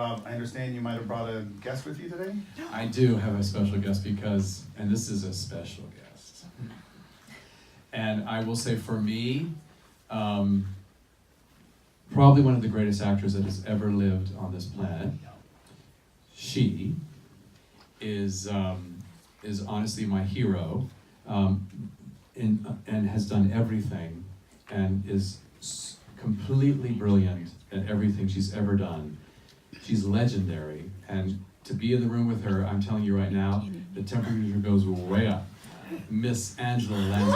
Rob, I understand you might have brought a guest with you today? I do have a special guest because, and this is a special guest. And I will say for me, probably one of the greatest actors that has ever lived on this planet. She is honestly my hero, and has done everything, and is completely brilliant at everything she's ever done. She's legendary, and to be in the room with her, I'm telling you right now, the temperature goes way up. Miss Angela Lansbury.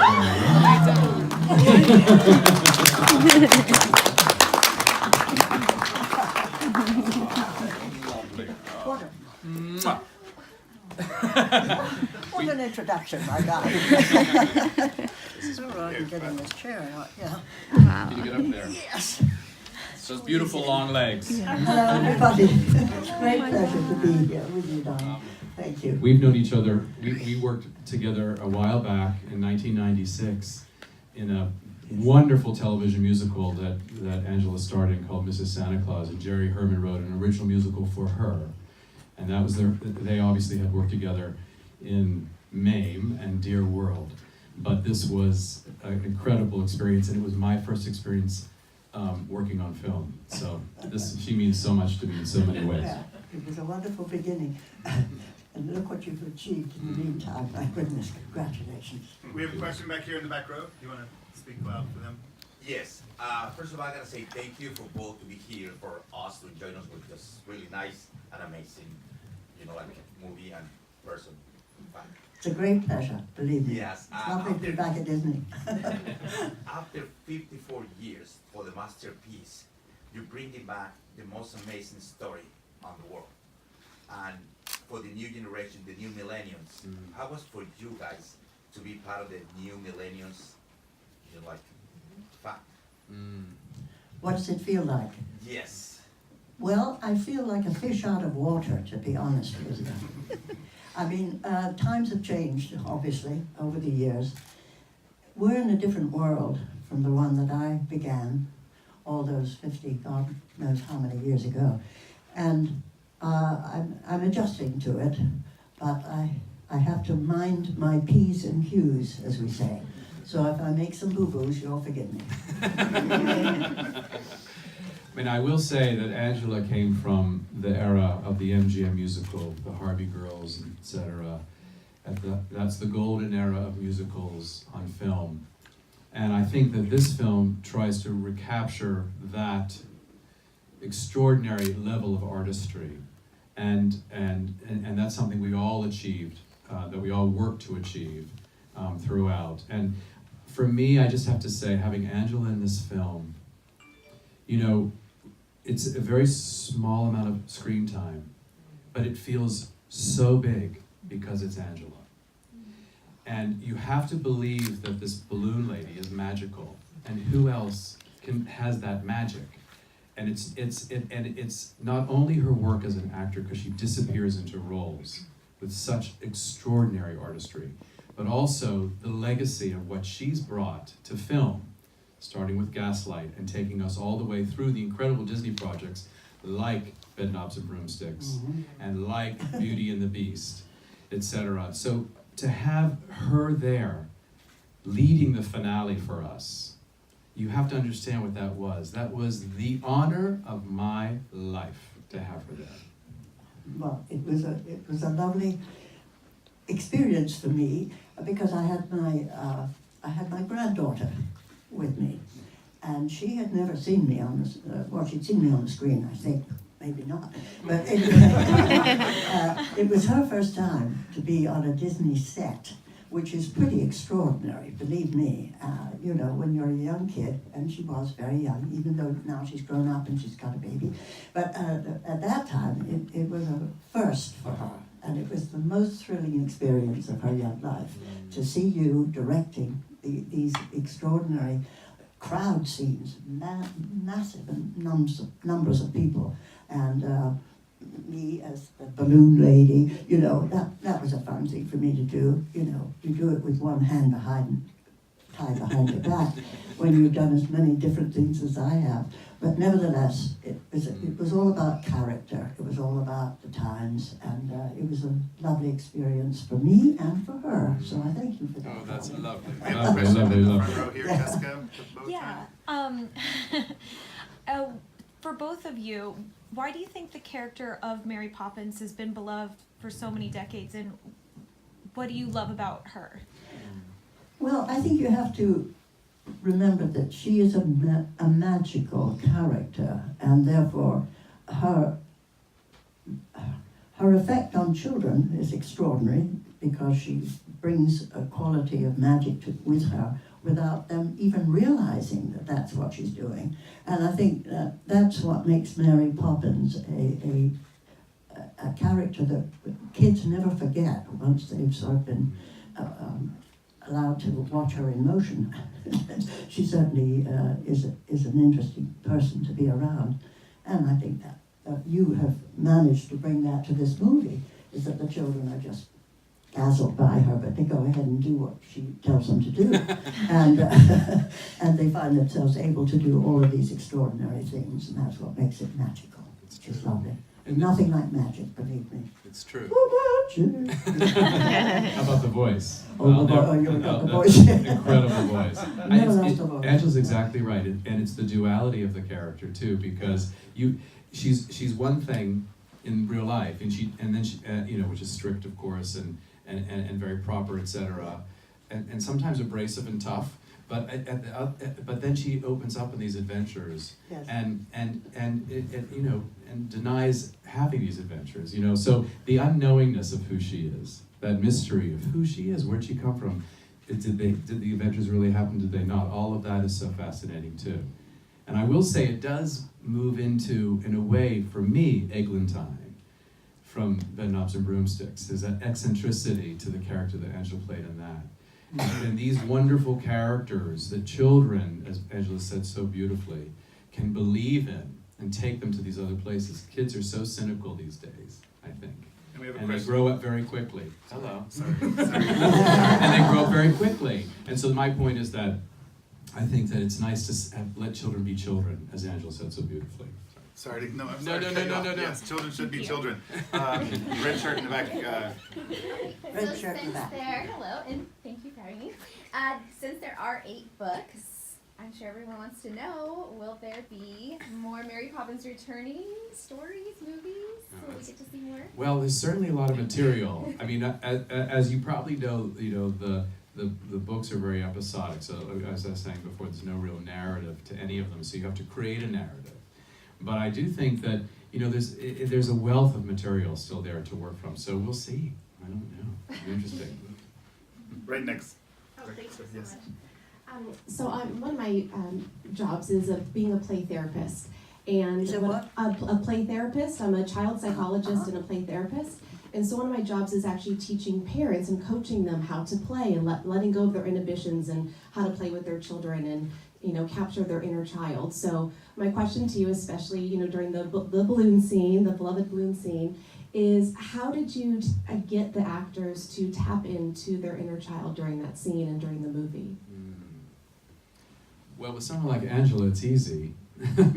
What an introduction, my guy. All right, I'm getting this chair out, yeah. Wow. Can you get up there? Yes. So those beautiful long legs. Hello, everybody. It's a great pleasure to be here with you, Don. Thank you. We've known each other, we worked together a while back in 1996 in a wonderful television musical that Angela starred in called Mrs. Santa Claus, and Jerry Herman wrote an original musical for her. And that was they obviously had worked together in Mame and Dear World. But this was an incredible experience, and it was my first experience working on film. So she means so much to me in so many ways. Yeah, it was a wonderful beginning. And look what you've achieved in the meantime. My goodness, congratulations. We have a question back here in the back row. Do you want to speak loud for them? Yes. First of all, I gotta say thank you for both to be here, for us to join us with this really nice and amazing, movie and person. It's a great pleasure, believe me. Yes. It's lovely to be back at Disney. After 54 years for the masterpiece, you're bringing back the most amazing story on the world. And for the new generation, the new millennials, how was for you guys to be part of the new millennials, fact? What does it feel like? Yes. Well, I feel like a fish out of water, to be honest with you. I mean, times have changed, obviously, over the years. We're in a different world from the one that I began all those 50, God knows how many years ago. And I'm adjusting to it, but I have to mind my P's and Q's, as we say. So if I make some boo-boos, you'll forgive me. I mean, I will say that Angela came from the era of the MGM musical, the Harvey Girls, etc. That's the golden era of musicals on film. And I think that this film tries to recapture that extraordinary level of artistry. And that's something we all achieved, that we all worked to achieve throughout. And for me, I just have to say, having Angela in this film, it's a very small amount of screen time, but it feels so big because it's Angela. And you have to believe that this balloon lady is magical, and who else has that magic? And it's not only her work as an actor, because she disappears into roles with such extraordinary artistry, but also the legacy of what she's brought to film, starting with Gaslight and taking us all the way through the incredible Disney projects like Bedknobs and Broomsticks and like Beauty and the Beast, etc. So to have her there leading the finale for us, you have to understand what that was. That was the honor of my life to have her there. Well, it was a lovely experience for me, because I had my granddaughter with me, and she had never seen me on the she'd seen me on the screen, I think, maybe not, but anyway, it was her first time to be on a Disney set, which is pretty extraordinary, believe me. When you're a young kid, and she was very young, even though now she's grown up and she's got a baby, but at that time it was a first for her. And it was the most thrilling experience of her young life to see you directing these extraordinary crowd scenes, massive numbers of people, and me as the balloon lady. That was a fun thing for me to do. You do it with one hand behind tie behind your back when you've done as many different things as I have. But nevertheless, it was all about character. It was all about the times, and it was a lovely experience for me and for her. So I thank you for that. Oh, that's lovely. We have a question in the front row here, Yeah. Jessica. bow tie. Yeah. For both of you, why do you think the character of Mary Poppins has been beloved for so many decades, and what do you love about her? Well, I think you have to remember that she is a magical character, and therefore her effect on children is extraordinary, because she brings a quality of magic with her without them even realizing that that's what she's doing. And I think that's what makes Mary Poppins a character that kids never forget once they've sort of been allowed to watch her in motion. She certainly is an interesting person to be around. And I think that you have managed to bring that to this movie, is that the children are just dazzled by her, but they go ahead and do what she tells them to do. And they find themselves able to do all of these extraordinary things, and that's what makes it magical. It's just lovely. And nothing like magic, believe me. It's true. Magic. How about the voice? Oh, you've got the voice. Incredible voice. Never lost the voice. Angela's exactly right, and it's the duality of the character too, because she's one thing in real life, and then she which is strict, of course, and very proper, etc., and sometimes abrasive and tough. But but then she opens up in these adventures, Yes. and denies having these adventures. So the unknowingness of who she is, that mystery of who she is, where'd she come from, did the adventures really happen? Did they not? All of that is so fascinating too. And I will say it does move into, in a way, for me, Eglantine from Bedknobs and Broomsticks. There's that eccentricity to the character that Angela played in that. And these wonderful characters that children, as Angela said so beautifully, can believe in and take them to these other places. Kids are so cynical these days, I think. And we have a And they question. grow up very quickly. Hello. Sorry. And they grow up very quickly. And so my point is that I think that it's nice to let children be children, as Angela said so beautifully. Sorry. I'm No, sorry no, to cut you no, off. no, no. Yes, children should be Thank you. children. Red shirt in the back. Red So shirt in since the back. hello, and thank you for having me. Since there are 8 books, I'm sure everyone wants to know, will there be more Mary Poppins returning stories, movies, so we get to see more? Well, there's certainly a lot of material. I mean, as you probably know, the books are very episodic. So as I was saying before, there's no real narrative to any of them. So you have to create a narrative. But I do think that there's a wealth of material still there to work from. So we'll see. I don't know. It's interesting. Right next. Oh, thank you so Yes. much. So one of my jobs is being a play therapist. And Is it what? A play therapist. I'm a child psychologist and a play therapist. And so one of my jobs is actually teaching parents and coaching them how to play and letting go of their inhibitions and how to play with their children and capture their inner child. So my question to you, especially during the balloon scene, the beloved balloon scene, is how did you get the actors to tap into their inner child during that scene and during the movie? Well, with someone like Angela, it's easy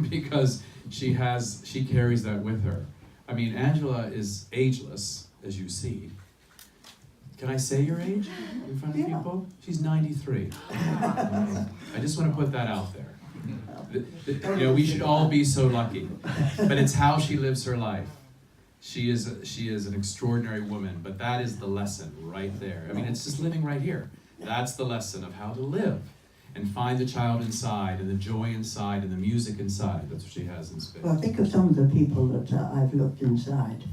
because she carries that with her. I mean, Angela is ageless, as you see. Can I say your age in front of Yeah. people? She's 93. I just want to put that out there. We should all be so lucky. But it's how she lives her life. She is an extraordinary woman, but that is the lesson right there. I mean, it's just living right here. That's the lesson of how to live and find the child inside and the joy inside and the music inside. That's what she has in space. Well, think of some of the people that I've looked inside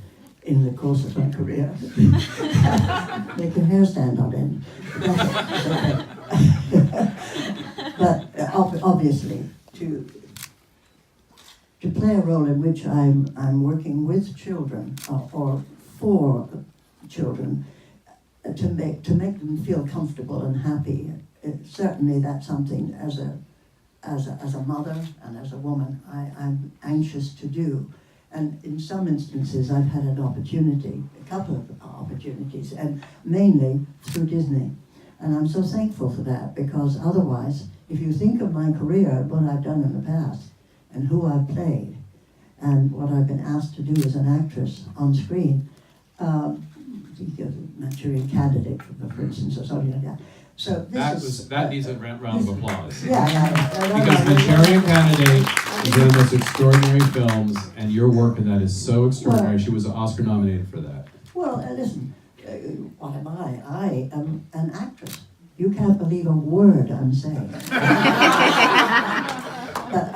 in the course of my career. Make your hair stand on end. But obviously, to play a role in which I'm working with children or for children, to make them feel comfortable and happy. Certainly, that's something as a mother and as a woman I'm anxious to do. And in some instances, I've had a couple of opportunities, and mainly through Disney, And I'm so thankful for that, because otherwise, if you think of my career, what I've done in the past, and who I've played, and what I've been asked to do as an actress on screen, Manchurian Candidate, for instance, or something like that. So That needs a round of applause. Yeah. Because Manchurian Candidate is one of the most extraordinary films, and your work in that is so extraordinary. Well, She was Oscar nominated for that. Well, listen, what am I? I am an actress. You can't believe a word I'm saying. But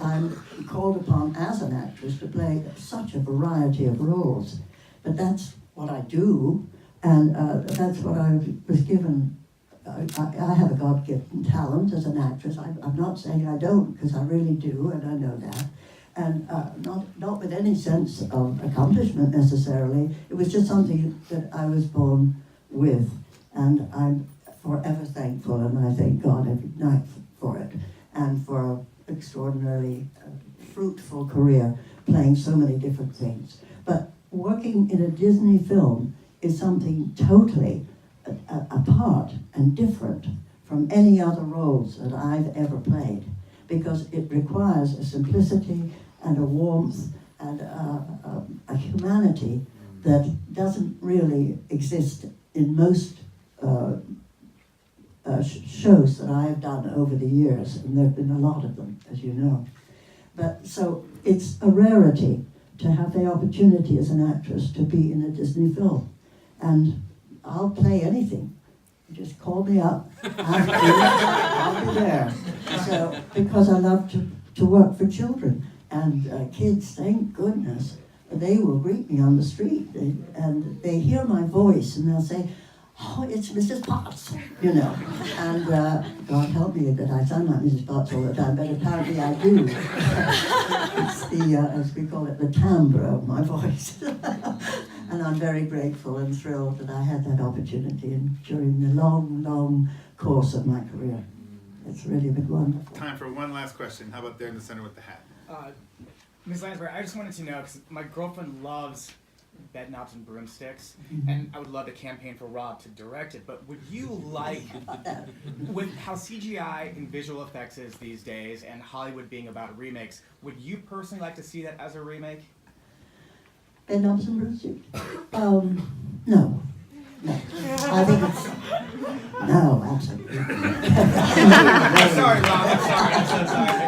I'm called upon as an actress to play such a variety of roles. But that's what I do, and that's what I was given. I have a God-given talent as an actress. I'm not saying I don't, because I really do, and I know that. And not with any sense of accomplishment necessarily. It was just something that I was born with, and I'm forever thankful, and I thank God every night for it, and for an extraordinarily fruitful career playing so many different things. But working in a Disney film is something totally apart and different from any other roles that I've ever played, because it requires a simplicity and a warmth and a humanity that doesn't really exist in most shows that I have done over the years, and there have been a lot of them, as you know. But so it's a rarity to have the opportunity as an actress to be in a Disney film. And I'll play anything. Just call me up, I'll be there. So, because I love to work for children, and kids, thank goodness, they will greet me on the street, and they hear my voice, and they'll say, "Oh, it's Mrs. Potts," you know. And God help me that I sound like Mrs. Potts all the time, but apparently I do. It's the, as we call it, the timbre of my voice. And I'm very grateful and thrilled that I had that opportunity during the long, long course of my career. It's really been wonderful. Time for one last question. How about there in the center with the hat? Ms. Lansbury, I just wanted to know, because my girlfriend loves bed knobs and broomsticks, and I would love to campaign for Rob to direct it, but would you like, with how CGI and visual effects is these days, and Hollywood being about remakes, would you personally like to see that as a remake? Bed knobs and broomsticks? No. I think it's... No, absolutely. I'm sorry, Rob, I'm so sorry.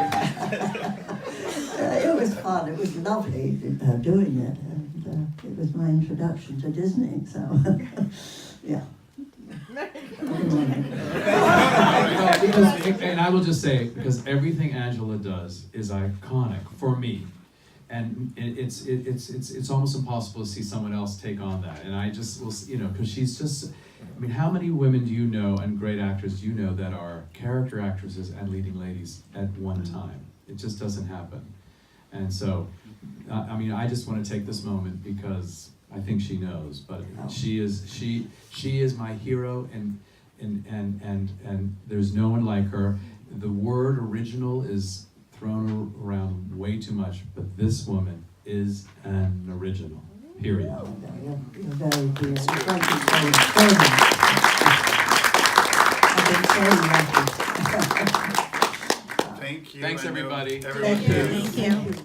It was fun. It was lovely doing it, and it was my introduction to Disney. So, yeah. And I will just say, because everything Angela does is iconic for me, and it's almost impossible to see someone else take on that. And I just will, because she's just. I mean, how many women do you know, and great actors do you know, that are character actresses and leading ladies at one time? It just doesn't happen. And so, I mean, I just want to take this moment because I think she knows, but she is my hero, and there's no one like her. The word original is thrown around way too much, but this woman is an original. Period. You're very dear. Thank you so much. I've been so lucky. Thank you. Thanks, I know everybody. everyone Thank you. is. Thank you.